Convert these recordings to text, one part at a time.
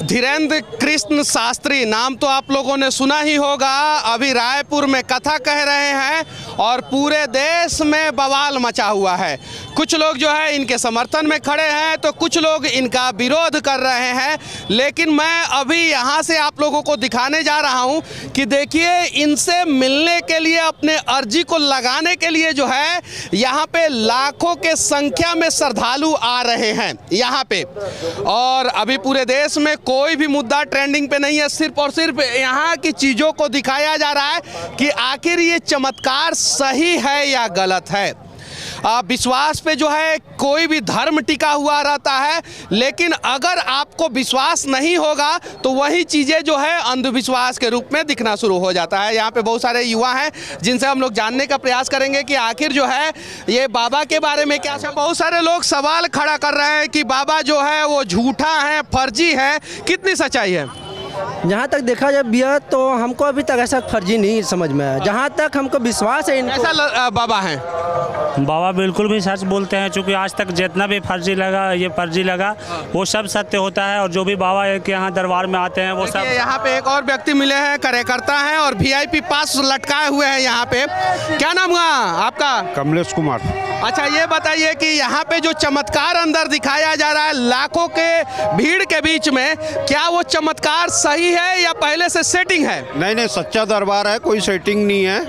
धीरेन्द्र कृष्ण शास्त्री नाम तो आप लोगों ने सुना ही होगा। अभी रायपुर में कथा कह रहे हैं और पूरे देश में बवाल मचा हुआ है। कुछ लोग जो है इनके समर्थन में खड़े हैं तो कुछ लोग इनका विरोध कर रहे हैं। लेकिन मैं अभी यहाँ से आप लोगों को दिखाने जा रहा हूँ कि देखिए, इनसे मिलने के लिए, अपने अर्जी को लगाने के लिए जो है यहाँ पे लाखों के संख्या में श्रद्धालु आ रहे हैं यहाँ पे। और अभी पूरे देश में कोई भी मुद्दा ट्रेंडिंग पे नहीं है, सिर्फ और सिर्फ यहाँ की चीज़ों को दिखाया जा रहा है कि आखिर ये चमत्कार सही है या गलत है। विश्वास पे जो है कोई भी धर्म टिका हुआ रहता है, लेकिन अगर आपको विश्वास नहीं होगा तो वही चीज़ें जो है अंधविश्वास के रूप में दिखना शुरू हो जाता है। यहाँ पे बहुत सारे युवा हैं जिनसे हम लोग जानने का प्रयास करेंगे कि आखिर जो है ये बाबा के बारे में क्या है। बहुत सारे लोग सवाल खड़ा कर रहे हैं कि बाबा जो है वो झूठा है, फर्जी है, कितनी सच्चाई है? जहाँ तक देखा जाए भैया तो हमको अभी तक ऐसा फर्जी नहीं समझ में आया। जहाँ तक हमको विश्वास है इनको। ऐसा बाबा हैं? बाबा बिल्कुल भी सच बोलते हैं, क्योंकि आज तक जितना भी फर्जी लगा वो सब सत्य होता है। और जो भी बाबा के यहाँ दरबार में आते हैं वो सब। यहाँ पे एक और व्यक्ति मिले हैं, कार्यकर्ता हैं और VIP पास लटकाए हुए हैं यहाँ पे। क्या नाम हुआ आपका? कमलेश कुमार। अच्छा, ये बताइए कि यहाँ पे जो चमत्कार अंदर दिखाया जा रहा है लाखों के भीड़ के बीच में, क्या वो चमत्कार सही है या पहले से सेटिंग है? नहीं, सच्चा दरबार है, कोई सेटिंग नहीं है।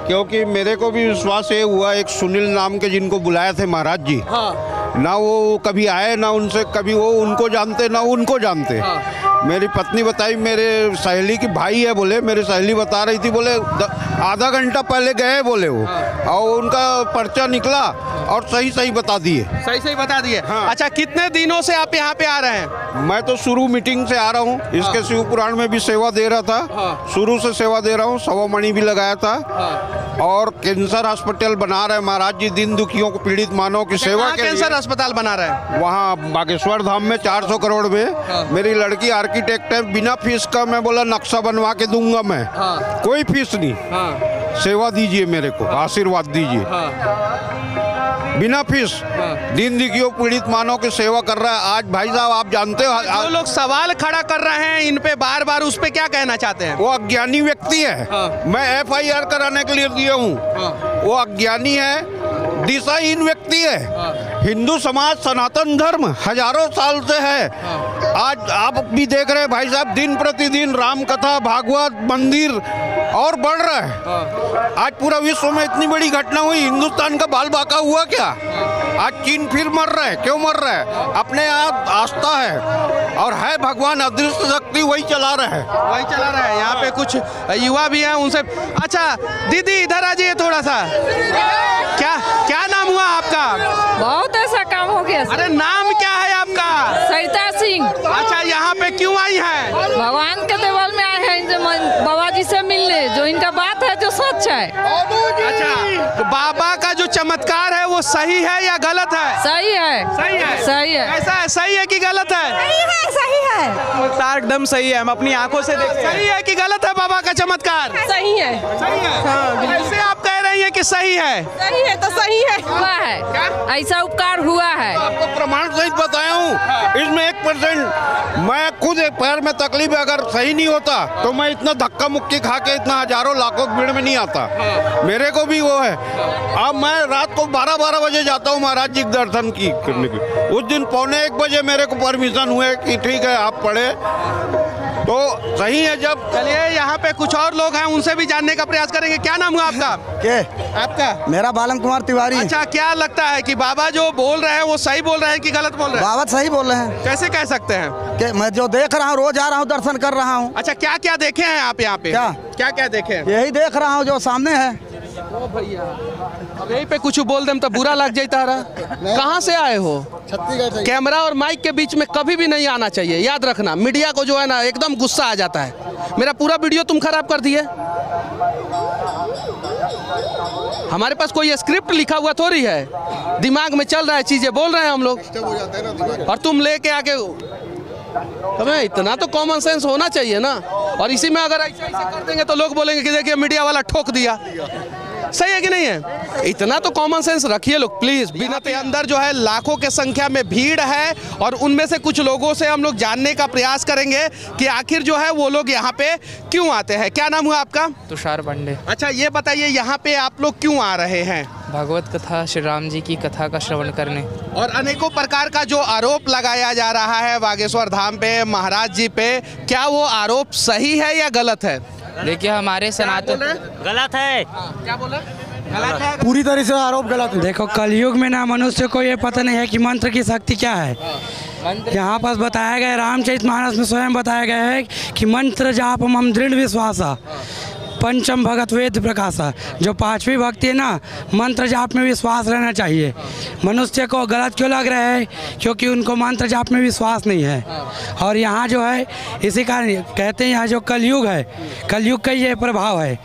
क्योंकि मेरे को भी विश्वास ये हुआ, एक सुनील नाम के जिनको बुलाए थे महाराज जी, ना वो कभी आए, ना उनसे कभी वो उनको जानते ना उनको जानते। मेरी पत्नी बताई, मेरे सहेली की भाई है बोले, मेरी सहेली बता रही थी, बोले आधा घंटा पहले गए बोले वो, और उनका पर्चा निकला और सही बता दिए। सही बता दिए। हाँ। अच्छा, कितने दिनों से आप यहाँ पे आ रहे हैं? मैं तो शुरू मीटिंग से आ रहा हूँ। इसके शिव पुराण में भी सेवा दे रहा था। शुरू से सेवा दे रहा हूँ, सवा मणि भी लगाया था। और कैंसर अस्पताल बना रहे महाराज जी, दिन दुखियों को, पीड़ित मानव की सेवा के लिए। कैंसर अस्पताल बना रहे हैं वहाँ बागेश्वर धाम में 400 करोड़ में। मेरी लड़की आर्किटेक्ट है, बिना फीस का मैं बोला नक्शा बनवा के दूंगा मैं। कोई फीस नहीं। सेवा दीजिए, मेरे को आशीर्वाद दीजिए, बिना फीस। दिन दुखियों पीड़ित मानव की सेवा कर रहा है। आज भाई साहब आप जानते हो, जो लोग सवाल खड़ा कर रहे हैं इन पे बार उस पे क्या कहना चाहते हैं? वो अज्ञानी व्यक्ति है। मैं FIR कराने के लिए दिया हूँ। वो अज्ञानी है, दिशाहीन व्यक्ति है। हिंदू समाज सनातन धर्म हजारों साल से है। आज आप भी देख रहे हैं भाई साहब, दिन प्रतिदिन राम कथा, भागवत, मंदिर और बढ़ रहा है। आज पूरा विश्व में इतनी बड़ी घटना हुई, हिंदुस्तान का बाल बाका हुआ क्या? आज चीन फिर मर रहा है। क्यों मर रहा है? अपने आप आस्था है और है भगवान अदृश्य शक्ति, वही चला रहा है। यहाँ पे कुछ युवा भी हैं, उनसे। अच्छा दीदी, इधर आ जाइए थोड़ा सा। क्या नाम हुआ आपका? बहुत ऐसा काम हो गया। अरे नाम क्या है आपका? सरिता सिंह। अच्छा, यहाँ पे क्यों आई हैं? भगवान के देवल में आए हैं बाबा जी से मिलने, जो इनका बात है जो सच है। अच्छा, तो बाबा का जो चमत्कार है वो सही है या गलत है? सही है। ऐसा है, सही है कि गलत है? सही है। चमत्कार एकदम सही है, हम अपनी आंखों से देखते हैं। सही है कि गलत है बाबा का चमत्कार? सही है। ऐसे आप कह रही हैं कि सही है? सही है तो सही है। हुआ है, ऐसा उपकार हुआ है। आपको प्रमाण सहित बताया हूँ। इसमें 1% मैं खुद एक पैर में तकलीफ है, अगर सही नहीं होता तो मैं इतना धक्का मुक्की खा के इतना हजारों लाखों भीड़ में नहीं आता। मेरे को भी वो है। अब मैं रात को 12 बजे जाता हूँ महाराज जी के दर्शन करने के। उस दिन 12:45 बजे मेरे को परमिशन हुए कि ठीक है आप पढ़े, तो सही है। जब चलिए, यहाँ पे कुछ और लोग हैं, उनसे भी जानने का प्रयास करेंगे। क्या नाम हुआ आपका? आपका? मेरा बालन कुमार तिवारी। अच्छा, क्या लगता है कि बाबा जो बोल रहे हैं वो सही बोल रहे हैं कि गलत बोल रहे हैं? बाबा सही बोल रहे हैं। कैसे कह सकते हैं? कि मैं जो देख रहा हूँ, रोज आ रहा हूँ, दर्शन कर रहा हूँ। अच्छा, क्या देखे हैं आप यहाँ पे? क्या देखे हैं? यही देख रहा हूँ जो सामने है। ओ भैया, अब यही पे कुछ बोल दें तो बुरा लग जाता रहा। कहाँ से आए हो? छत्तीसगढ़ से। कैमरा और माइक के बीच में कभी भी नहीं आना चाहिए, याद रखना। मीडिया को जो है ना एकदम गुस्सा आ जाता है। मेरा पूरा वीडियो तुम खराब कर दिए। हमारे पास कोई स्क्रिप्ट लिखा हुआ थोड़ी है, दिमाग में चल रहा है, चीजें बोल रहे हैं हम लोग, और तुम लेके आके। हमें इतना तो कॉमन सेंस होना चाहिए ना। और इसी में अगर ऐसे कर देंगे तो लोग बोलेंगे कि देखिए मीडिया वाला ठोक दिया। सही है कि नहीं है? इतना तो कॉमन सेंस रखिए लोग प्लीज। बिना के अंदर जो है लाखों के संख्या में भीड़ है और उनमें से कुछ लोगों से हम लोग जानने का प्रयास करेंगे कि आखिर जो है वो लोग यहाँ पे क्यों आते हैं। क्या नाम हुआ आपका? तुषार पांडे। अच्छा ये बताइए यहाँ पे आप लोग क्यों आ रहे हैं? भागवत कथा, श्री राम जी की कथा का श्रवण करने। और अनेकों प्रकार का जो आरोप लगाया जा रहा है बागेश्वर धाम पे, महाराज जी पे, क्या वो आरोप सही है या गलत है? देखिए हमारे सनातन गलत है। क्या बोला? गलत है। पूरी तरह से आरोप गलत है। देखो कलयुग में ना मनुष्य को ये पता नहीं है कि मंत्र की शक्ति क्या है। यहाँ पास बताया गया, रामचरितमानस में स्वयं बताया गया है कि मंत्र जाप मम दृढ़ विश्वासा पंचम भगत वेद प्रकाशा। जो पांचवी भक्ति है ना, मंत्र जाप में विश्वास रहना चाहिए। मनुष्य को गलत क्यों लग रहा है? क्योंकि उनको मंत्र जाप में विश्वास नहीं है। और यहाँ जो है इसी कारण कहते हैं यहाँ जो कलयुग है, कलयुग का ये प्रभाव है।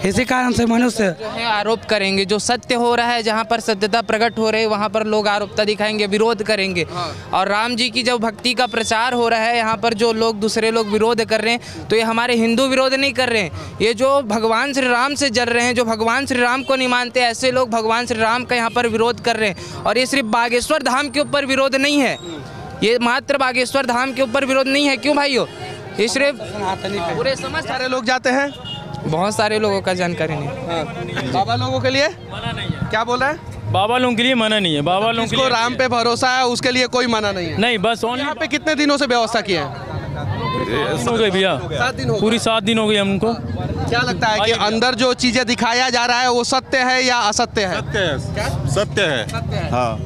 इसी कारण से मनुष्य जो है आरोप करेंगे। जो सत्य हो रहा है, जहाँ पर सत्यता प्रकट हो रही है, वहाँ पर लोग आरोपता दिखाएंगे, विरोध करेंगे। और राम जी की जब भक्ति का प्रचार हो रहा है, यहाँ पर जो लोग दूसरे लोग विरोध कर रहे हैं, तो ये हमारे हिंदू विरोध नहीं कर रहे हैं। ये जो भगवान श्री राम से जल रहे हैं, जो भगवान श्री राम को नहीं मानते, ऐसे लोग भगवान श्री राम का यहाँ पर विरोध कर रहे हैं। और ये सिर्फ बागेश्वर धाम के ऊपर विरोध नहीं है, ये मात्र बागेश्वर धाम के ऊपर विरोध नहीं है। क्यों भाइयों? ये सिर्फ पूरे समाज सारे लोग जाते हैं, बहुत सारे लोगों का जानकारी नहीं। बाबा लोगों के लिए क्या बोला है? बाबा लोगों के लिए मना नहीं है। बाबा लोगों के जिसको लिए राम पे भरोसा है उसके लिए कोई मना नहीं है। नहीं, बस ओनली यहाँ पे कितने दिनों से व्यवस्था की है? हो गए भैया, 7 दिन हो गए। पूरी 7 दिन हो गए हमको। क्या लगता है कि अंदर जो चीजें दिखाया जा रहा है वो सत्य है या असत्य है? सत्य है। हाँ।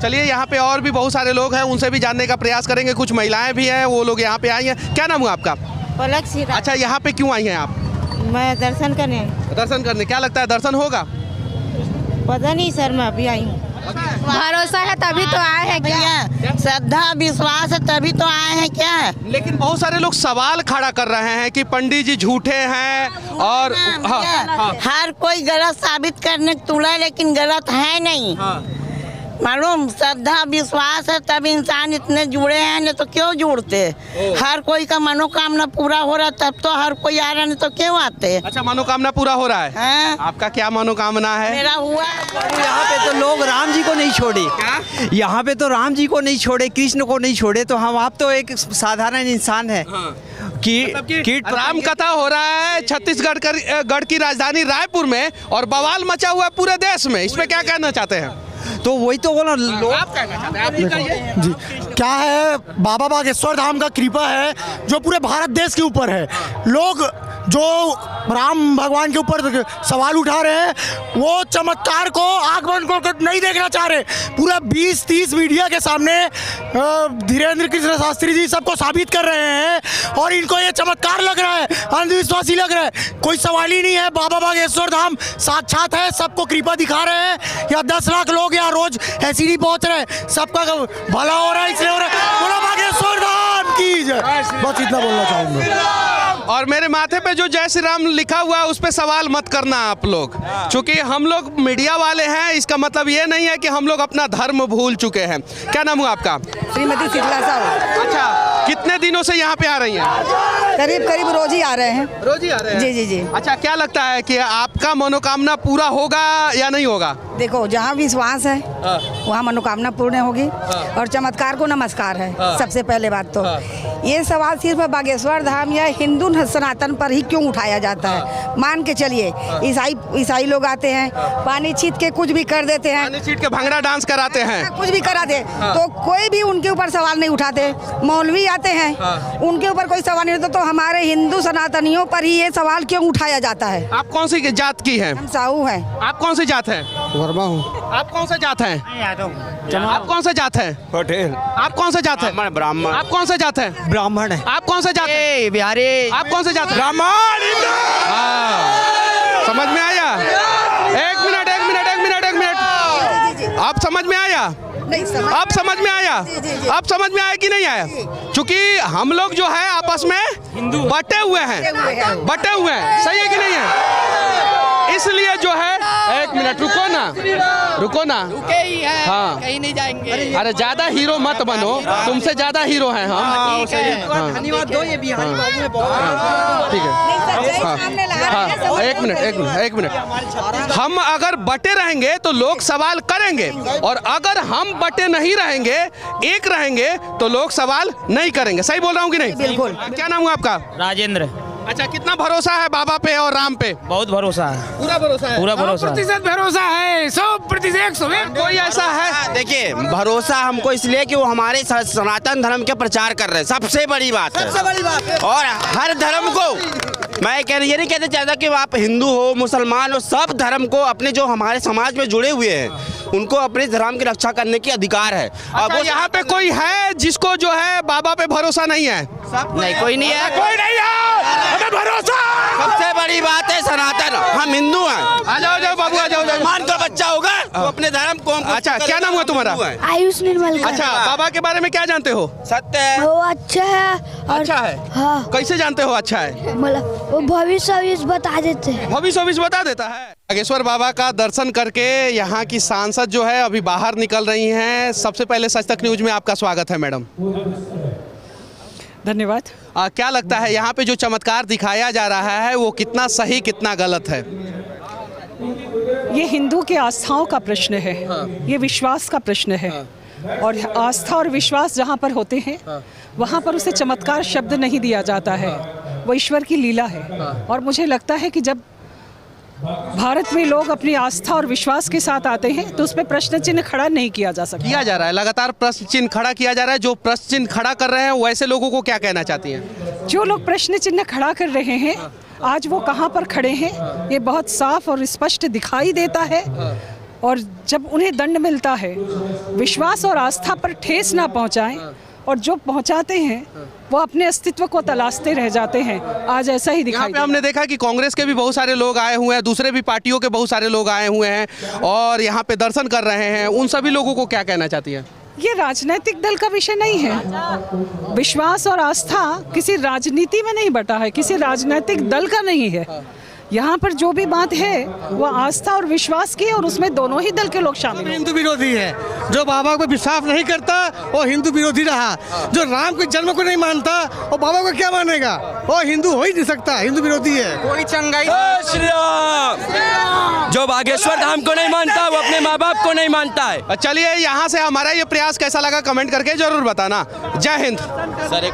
चलिए यहाँ पे और भी बहुत सारे लोग हैं, उनसे भी जानने का प्रयास करेंगे। कुछ महिलाएं भी हैं, वो लोग यहाँ पे आई हैं। क्या नाम हुआ आपका? पलक सिरा। अच्छा यहाँ पे क्यों आई हैं आप? मैं दर्शन करने। दर्शन करने। क्या लगता है दर्शन होगा? पता नहीं सर, मैं अभी आई हूँ। भरोसा है तभी तो आए हैं क्या? श्रद्धा विश्वास है तभी तो आए हैं क्या? लेकिन बहुत सारे लोग सवाल खड़ा कर रहे हैं कि पंडित जी झूठे हैं और हर कोई गलत साबित करने तुला, लेकिन गलत है नहीं। मालूम, श्रद्धा विश्वास है तब इंसान इतने जुड़े हैं, नहीं तो क्यों जुड़ते? हर कोई का मनोकामना पूरा हो रहा है तब तो हर कोई आ रहा, नहीं तो क्यों आते? अच्छा मनोकामना पूरा हो रहा है। हाँ? आपका क्या मनोकामना है? मेरा हुआ। यहाँ पे तो लोग राम जी को नहीं छोड़े। यहाँ पे तो राम जी को नहीं छोड़े, कृष्ण को नहीं छोड़े, तो हम आप तो एक साधारण इंसान है कि राम कथा हो रहा है छत्तीसगढ़ गढ़ की राजधानी रायपुर में और बवाल मचा हुआ है पूरे देश में। इसमें क्या कहना चाहते हैं? तो वही तो बोला लोग। आप कहना चाहते हैं, आप ये कहिए। जी, क्या है, बाबा बागेश्वर धाम का कृपा है जो पूरे भारत देश के ऊपर है। लोग जो राम भगवान के ऊपर सवाल उठा रहे हैं, वो चमत्कार को आंख बंद कर नहीं देखना चाह रहे। पूरा 20-30 मीडिया के सामने धीरेन्द्र कृष्ण शास्त्री जी सबको साबित कर रहे हैं और इनको ये चमत्कार लग रहा है, अंधविश्वासी लग रहा है। कोई सवाल ही नहीं है। बाबा बागेश्वर धाम साक्षात है, सबको कृपा दिखा रहे हैं। या 10 लाख लोग यहाँ रोज ऐसे नहीं पहुँच रहे, सबका भला हो रहा है, इसलिए हो रहा है। बोलो बागेश्वर धाम की जय। बस इतना बोलना चाहूँगा। और मेरे माथे पे जो जय श्री राम लिखा हुआ है उस पे सवाल मत करना आप लोग, क्योंकि हम लोग मीडिया वाले हैं। इसका मतलब ये नहीं है कि हम लोग अपना धर्म भूल चुके हैं। क्या नाम हुआ आपका? श्रीमती शीतला साहू। अच्छा, कितने दिनों से यहाँ पे आ रही हैं? करीब रोज ही आ रहे हैं। रोज ही आ रहे हैं? जी जी जी। अच्छा, क्या लगता है कि आपका मनोकामना पूरा होगा या नहीं होगा? देखो, जहाँ विश्वास है वहाँ मनोकामना पूर्ण होगी और चमत्कार को नमस्कार है। सबसे पहले बात तो ये सवाल सिर्फ बागेश्वर धाम या हिंदू सनातन पर ही क्यों उठाया जाता है? मान के चलिए, ईसाई लोग आते हैं, पानी छीट के कुछ भी कर देते हैं, पानी छीट के भंगड़ा डांस कराते हैं, कुछ भी करा दे, तो कोई भी उनके ऊपर सवाल नहीं उठाते। मौलवी आते हैं, उनके ऊपर कोई सवाल नहीं उठता। तो हमारे हिंदू सनातनियों पर ही ये सवाल क्यों उठाया जाता है? आप कौन सी जात की हैं? हम साहू हैं। आप कौन सी जात है? वर्मा हूँ। आप कौन से जात हैं? आप कौन से जात हैं? पटेल। आप कौन से जात हैं? ब्राह्मण। आप कौन से जात हैं? ब्राह्मण है। आप कौन से जात हैं? बिहारी। आप कौन से जात हैं? ब्राह्मण। समझ में आया? एक मिनट। आप समझ में आया? आप समझ में आया? आप समझ में आया कि नहीं आया? क्योंकि हम लोग जो है आपस में बटे हुए हैं। सही है कि नहीं है? इसलिए जो है, एक मिनट रुको ना, हाँ कहीं नहीं जाएंगे। अरे ज्यादा हीरो मत बनो, तुमसे ज्यादा हीरो हैं हम। धन्यवाद दो, ये बिहारी बाबू ने बहुत ठीक है, हाँ एक मिनट। हम अगर बटे रहेंगे तो लोग सवाल करेंगे, और अगर हम बटे नहीं रहेंगे, एक रहेंगे, तो लोग सवाल नहीं करेंगे। सही बोल रहा हूँ कि नहीं? बिल्कुल। क्या नाम हुआ आपका? राजेंद्र। अच्छा, कितना भरोसा है बाबा पे और राम पे? बहुत भरोसा है, पूरा भरोसा है? पूरा भरोसा है। भरोसा है 100%। कोई ऐसा है? देखिए, भरोसा हमको इसलिए कि वो हमारे सनातन धर्म के प्रचार कर रहे हैं, सबसे बड़ी बात है। और हर धर्म को, मैं ये नहीं कहते चाहता कि आप हिंदू हो, मुसलमान हो, सब धर्म को अपने जो हमारे समाज में जुड़े हुए हैं उनको अपने धर्म की रक्षा करने की अधिकार है। और वो यहाँ पे कोई है जिसको जो है बाबा पे भरोसा नहीं है? नहीं, कोई नहीं है, हमें भरोसा। सबसे बड़ी बात है सनातन, हम हिंदू हैं। आ जाओ बाबू, आ जाओ। मान का बच्चा होगा तो अपने धर्म को। अच्छा, क्या नाम हुआ तुम्हारा? आयुष निर्मल। अच्छा, बाबा के बारे में क्या जानते हो? सत्य है, वो अच्छा है। अच्छा है? हाँ। कैसे जानते हो अच्छा है? मतलब वो भविष्य बता देते हैं। भविष्य बता देता है। बागेश्वर बाबा का दर्शन करके यहाँ की सांसद जो है अभी बाहर निकल रही हैं। सबसे पहले सच तक न्यूज में आपका स्वागत है मैडम। धन्यवाद। क्या लगता है यहाँ पे जो चमत्कार दिखाया जा रहा है वो कितना सही कितना गलत है? ये हिंदू के आस्थाओं का प्रश्न है। ये विश्वास का प्रश्न है। और आस्था और विश्वास जहाँ पर होते हैं वहाँ पर उसे चमत्कार शब्द नहीं दिया जाता है, वो ईश्वर की लीला है। और मुझे लगता है कि जब भारत में लोग अपनी आस्था और विश्वास के साथ आते हैं तो उस पर प्रश्न चिन्ह खड़ा नहीं किया जा सकता। किया जा रहा है, लगातार प्रश्न चिन्ह खड़ा किया जा रहा है। जो प्रश्न चिन्ह खड़ा कर रहे हैं वैसे लोगों को क्या कहना चाहती हैं? जो लोग प्रश्न चिन्ह खड़ा कर रहे हैं आज वो कहाँ पर खड़े हैं ये बहुत साफ और स्पष्ट दिखाई देता है। और जब उन्हें दंड मिलता है, विश्वास और आस्था पर ठेस ना पहुँचाएं, और जो पहुंचाते हैं वो अपने अस्तित्व को तलाशते रह जाते हैं। आज ऐसा ही दिखाई पे हमने देखा कि कांग्रेस के भी बहुत सारे लोग आए हुए हैं, दूसरे भी पार्टियों के बहुत सारे लोग आए हुए हैं और यहाँ पे दर्शन कर रहे हैं। उन सभी लोगों को क्या कहना चाहती है? ये राजनीतिक दल का विषय नहीं है। विश्वास और आस्था किसी राजनीति में नहीं बटा है, किसी राजनीतिक दल का नहीं है। यहाँ पर जो भी बात है वो आस्था और विश्वास की है, और उसमें दोनों ही दल के लोग शामिल हैं। हिंदू विरोधी है, जो बाबा को विश्वास नहीं करता वो हिंदू विरोधी रहा। जो राम के जन्म को नहीं मानता वो बाबा को क्या मानेगा? वो हिंदू हो ही नहीं सकता, हिंदू विरोधी है। कोई चंगाई। श्री राम। जो बागेश्वर धाम को नहीं मानता वो अपने माँ बाप को नहीं मानता है। चलिए, यहाँ से हमारा ये प्रयास कैसा लगा कमेंट करके जरूर बताना। जय हिंद। सर